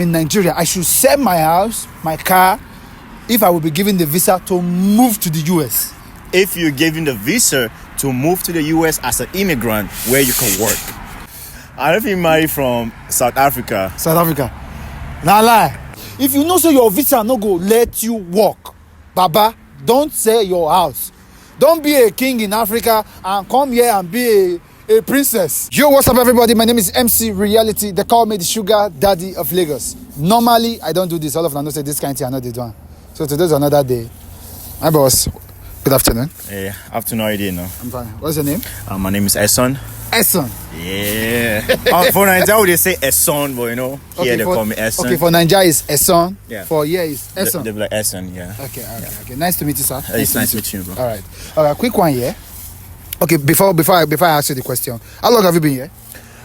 in Nigeria, I should sell my house, my car, if I will be given the visa to move to the US. If you're given the visa to move to the US as an immigrant where you can work. I don't think married from South Africa. South Africa. Nah lie. If you know so your visa no go let you work, Baba, don't sell your house. Don't be a king in Africa and come here and be a princess. Yo, what's up everybody? My name is MC Reality. They call me the sugar daddy of Lagos. Normally, I don't do this. All of them know say this kind of thing I know they do. So today's another day. My boss, good afternoon. Hey, afternoon, how you doing now? I'm fine. What's your name? My name is Esson. Esson. Yeah. For Nigeria, they say Esson, but you know, here they call me Esson. Okay, for Nigeria is Esson. Yeah. For here is Esson. They're like Esson, yeah. Okay. Nice to meet you, sir. It's nice to meet you, bro. All right. Quick one here. Okay, before I ask you the question, how long have you been here?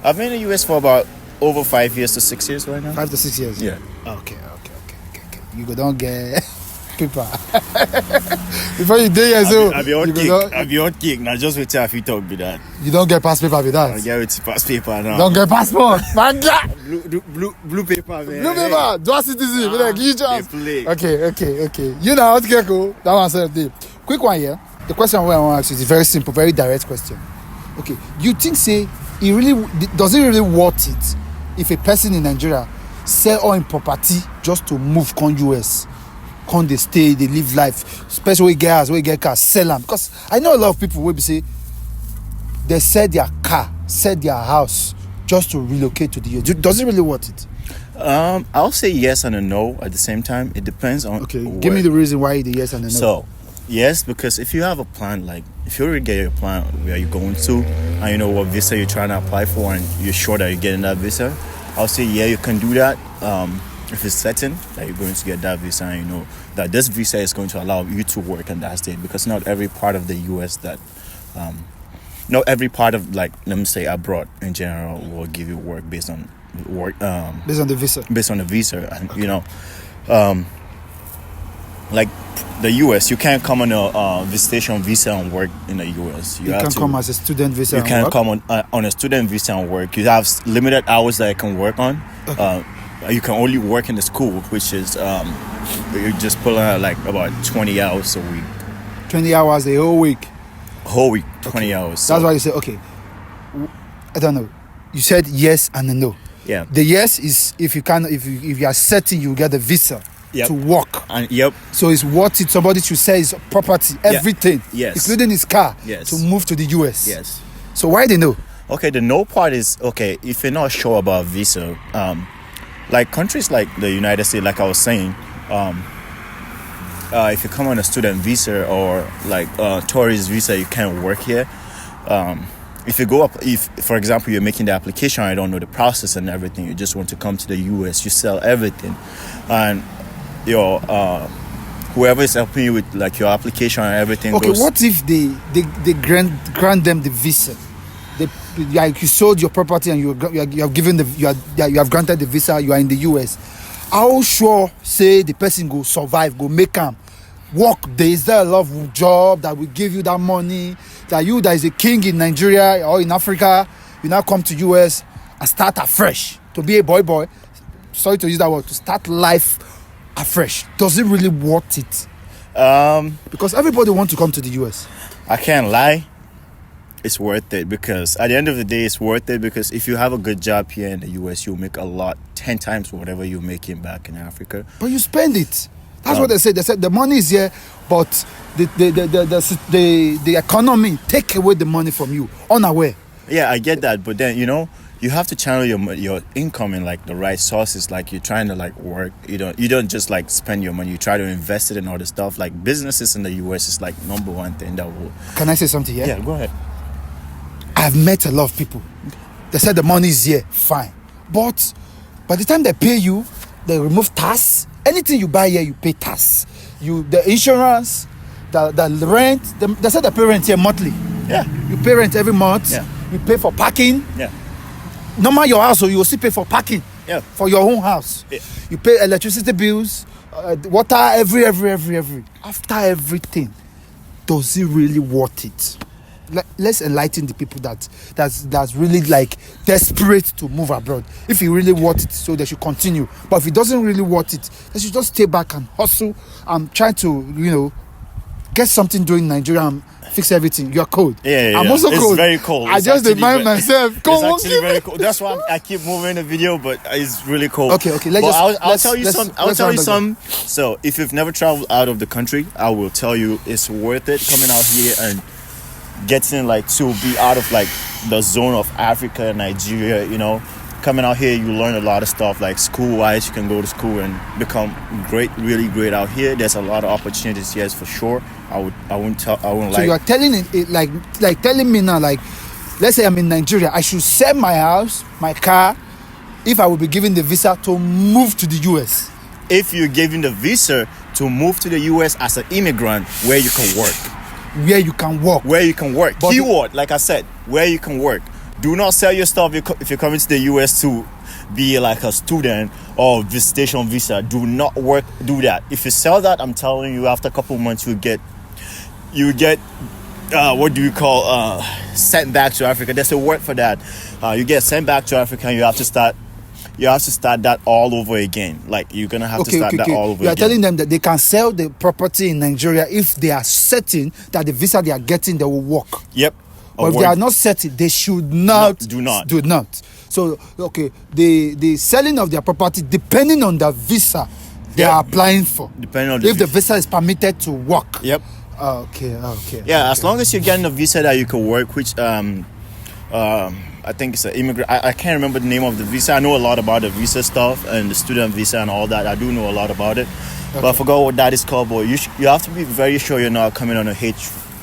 I've been in the US for about over 5 years to 6 years right now. 5 to 6 years. Yeah. Okay. You go don't get paper before you do here, so I'll be on cake. Now just wait till I feel talk with that. You don't get pass paper with that. I'll get with pass paper now. Don't get passport, man. Blue paper, man. Blue paper, dual citizen. Like you just. Okay. You know how to get cool. That one said deep. Quick one here. The question I want to ask you is a very simple, very direct question. Okay, you think does it really worth it if a person in Nigeria sell all in property just to move come US? Come they stay, they live life, especially we get cars, sell them. Because I know a lot of people will be say they sell their car, sell their house just to relocate to the US. Does it really worth it? I'll say yes and a no at the same time. It depends on. Okay, give me the reason why the yes and the no. So, yes, because if you have a plan, like if you already get your plan where you're going to, and you know what visa you're trying to apply for, and you're sure that you're getting that visa, I'll say yeah, you can do that. If it's certain that you're going to get that visa, and you know that this visa is going to allow you to work in that state, because not every part of the US not every part of, like, let me say abroad in general will give you work based on the visa, and okay. You know, like the US, you can't come on a visitation visa and work in the US. You can come as a student visa. You can come on a student visa and work. You have limited hours that you can work on. Okay. You can only work in the school, which is you just pull out like about 20 hours a week. 20 hours a whole week. 20 hours. So. That's why you say okay. I don't know. You said yes and a no. Yeah. The yes is if you are certain you get the visa. Yep. To work. Yep. So it's worth it. Somebody should sell his property, everything, yes, including his car, yes, to move to the US. Yes. So why they know? Okay, the no part is okay. If you're not sure about visa, like countries like the United States, like I was saying, if you come on a student visa or like tourist visa, you can't work here. If you go up, if for example you're making the application, I don't know the process and everything, you just want to come to the US, you sell everything, and your whoever is helping you with like your application and everything. Okay, what if they grant them the visa? Like you sold your property and you have granted the visa. You are in the US. How sure say the person go survive, go make them work? Is there a lot of job that will give you that money? That is a king in Nigeria or in Africa, you now come to US and start afresh to be a boy. Sorry to use that word, to start life afresh. Does it really worth it? Because everybody wants to come to the US. I can't lie, it's worth it, because at the end of the day it's worth it, because if you have a good job here in the US, you'll make a lot, 10 times whatever you're making back in Africa. But you spend it. That's what they said. They said the money is here, but the economy take away the money from you unaware. Yeah, I get that, but then you know you have to channel your income in like the right sources. Like you're trying to like work. You don't just like spend your money. You try to invest it in other stuff. Like businesses in the US is like number one thing that will. Can I say something here? Yeah, go ahead. I've met a lot of people. They said the money is here, fine, but by the time they pay you, they remove tax. Anything you buy here, you pay tax. The insurance, the rent. They said they pay rent here monthly. Yeah. You pay rent every month. Yeah. You pay for parking. Yeah. Normal your house, so you will still pay for parking. Yeah. For your own house. Yeah. You pay electricity bills, water, every. After everything, does it really worth it? let's enlighten the people that's really like desperate to move abroad. If he really want it, so they should continue. But if he doesn't really want it, they should just stay back and hustle and try to get something doing in Nigeria and fix everything. You're cold. Yeah. I'm also cold. It's very cold. I just remind myself. It's actually very cold. That's why I keep moving the video, but it's really cold. Okay. I'll tell you some. So if you've never traveled out of the country, I will tell you it's worth it coming out here and getting like to be out of like the zone of Africa and Nigeria. Coming out here, you learn a lot of stuff. Like school-wise, you can go to school and become really great out here. There's a lot of opportunities, yes, for sure. I wouldn't. So you are telling it like telling me now, like, let's say I'm in Nigeria, I should sell my house, my car, if I will be given the visa to move to the US. If you're given the visa to move to the US as an immigrant, where you can work. Where you can work. Where you can work. But keyword, like I said, where you can work. Do not sell your stuff if you're coming to the US to be like a student or visitation visa. Do not do that. If you sell that, I'm telling you, after a couple of months, you get what do you call sent back to Africa. There's a word for that. You get sent back to Africa and you have to start that all over again. Like you're gonna have to start that all over again. You are telling them that they can sell the property in Nigeria if they are certain that the visa they are getting, they will work. Yep. But if they are not certain, they should not. Do not. So, the selling of their property, depending on the visa they are applying for. Depending on if the visa is permitted to work. Yep. Okay. Yeah, as long as you're getting a visa that you can work, which I think it's an immigrant. I can't remember the name of the visa. I know a lot about the visa stuff and the student visa and all that. I do know a lot about it, but I forgot what that is called. But you have to be very sure you're not coming on a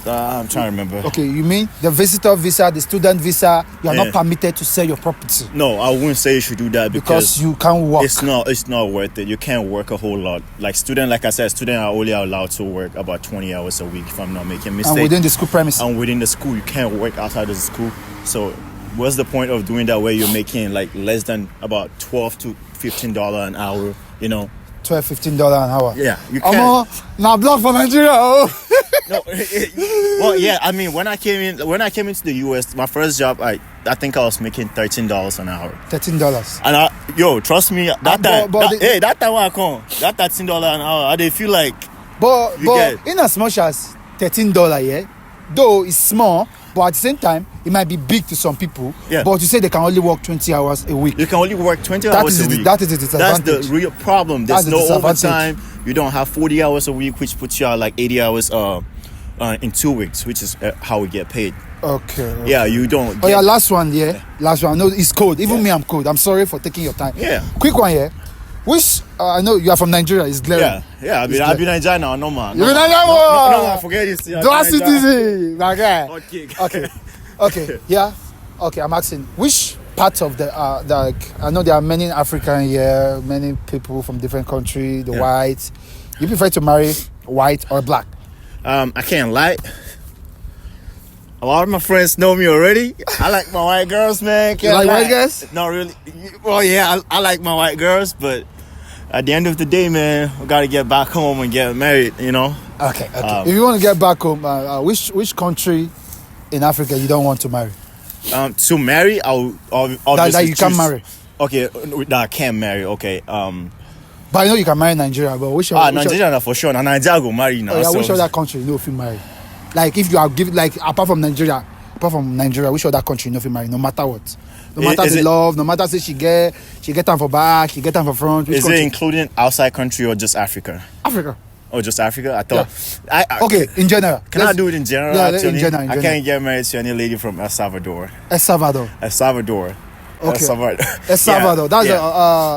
I'm trying to remember. Okay, you mean the visitor visa, the student visa? You are not permitted to sell your property. No, I wouldn't say you should do that because you can't work. It's not worth it. You can't work a whole lot. Like I said, students are only allowed to work about 20 hours a week, if I'm not making a mistake. And within the school premises. And within the school, you can't work outside of the school. So, what's the point of doing that where you're making like less than about $12 to $15 an hour? $12, $15 an hour. Yeah, you can't. Now block for Nigeria. No, well, yeah. I mean, when I came into the US, my first job, I think I was making $13 an hour. $13. And trust me, that time when I come, that $13 an hour, I did feel like. But in as much as $13, yeah, though it's small, but at the same time, it might be big to some people. Yeah. But you say they can only work 20 hours a week. You can only work 20 hours a week. That is the disadvantage. That's the real problem. There's no overtime. You don't have 40 hours a week, which puts you out like 80 hours in 2 weeks, which is how we get paid. Okay. Yeah, you don't. Last one. Last one. I know it's cold. Even me, I'm cold. I'm sorry for taking your time. Yeah. Quick one here. Which I know you are from Nigeria. It's glaring. Yeah. I've been Nigeria now. No man. You been Nigeria? No, forget this. Glass citizen, my guy. Okay. Yeah. Okay. I'm asking which part of the I know there are many African here, many people from different countries. The whites. You prefer to marry white or black? I can't lie. A lot of my friends know me already. I like my white girls, man. You like white girls? Not really. Well, yeah, I like my white girls, but at the end of the day, man, we gotta get back home and get married. Okay. If you want to get back home, which country in Africa you don't want to marry? To marry, I'll obviously that you can't marry. Okay, that I can't marry. Okay. But I know you can marry Nigeria, but which Nigeria for sure. Now Nigeria go marry now. Which other country you know if you marry? Like if you are given, like apart from Nigeria, which other country you know if you marry? No matter what, no matter the love, no matter say she get time for back, she get time for front. Is it including outside country or just Africa? Africa. Oh, just Africa? I thought. Okay, in general. Can I do it in general? Yeah, in general. I can't get married to any lady from El Salvador. El Salvador. Okay. El Salvador. That's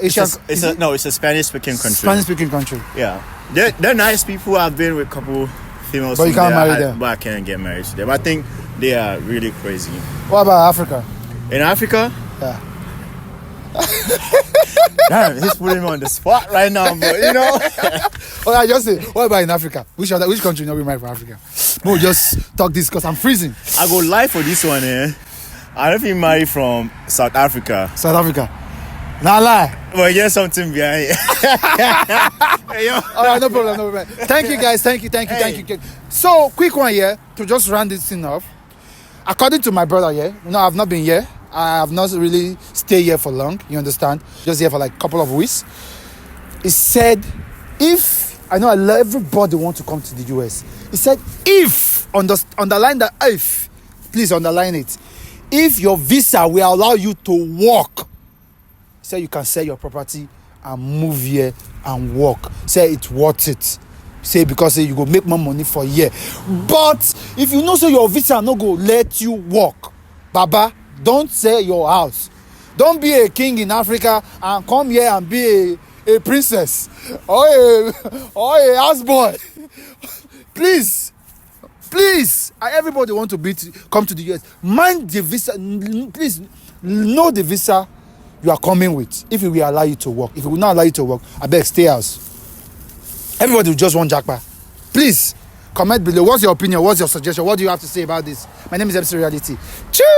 Asian. It's a Spanish-speaking country. Spanish-speaking country. Yeah, they're nice people. I've been with a couple females. But you can't marry them. But I can't get married to them. I think they are really crazy. What about Africa? In Africa? Yeah. Damn, he's putting me on the spot right now, but I just say, what about in Africa? Which country you know we marry for Africa? We'll just talk this because I'm freezing. I go live for this one, I don't think married from South Africa. South Africa. Not lie. Well, there's something behind it. All right, no problem. Thank you, guys. Thank you. So, quick one here to just round this thing off. according to my brother here, I've not been here. I have not really stayed here for long. You understand? Just here for like a couple of weeks. He said, if I know everybody want to come to the US. He said, if underline the if, please underline it. If your visa will allow you to work, say you can sell your property and move here and work. Say it's worth it. Say because you go make more money for a year. But if you know so your visa no go let you work, Baba, don't sell your house. Don't be a king in Africa and come here and be a princess or a houseboy. Please, everybody want to come to the US. Mind the visa. Please know the visa you are coming with. If it will allow you to work, if it will not allow you to work, I beg stay house. Everybody will just want jackpot. Please comment below. What's your opinion? What's your suggestion? What do you have to say about this? My name is MC Reality. Cheers.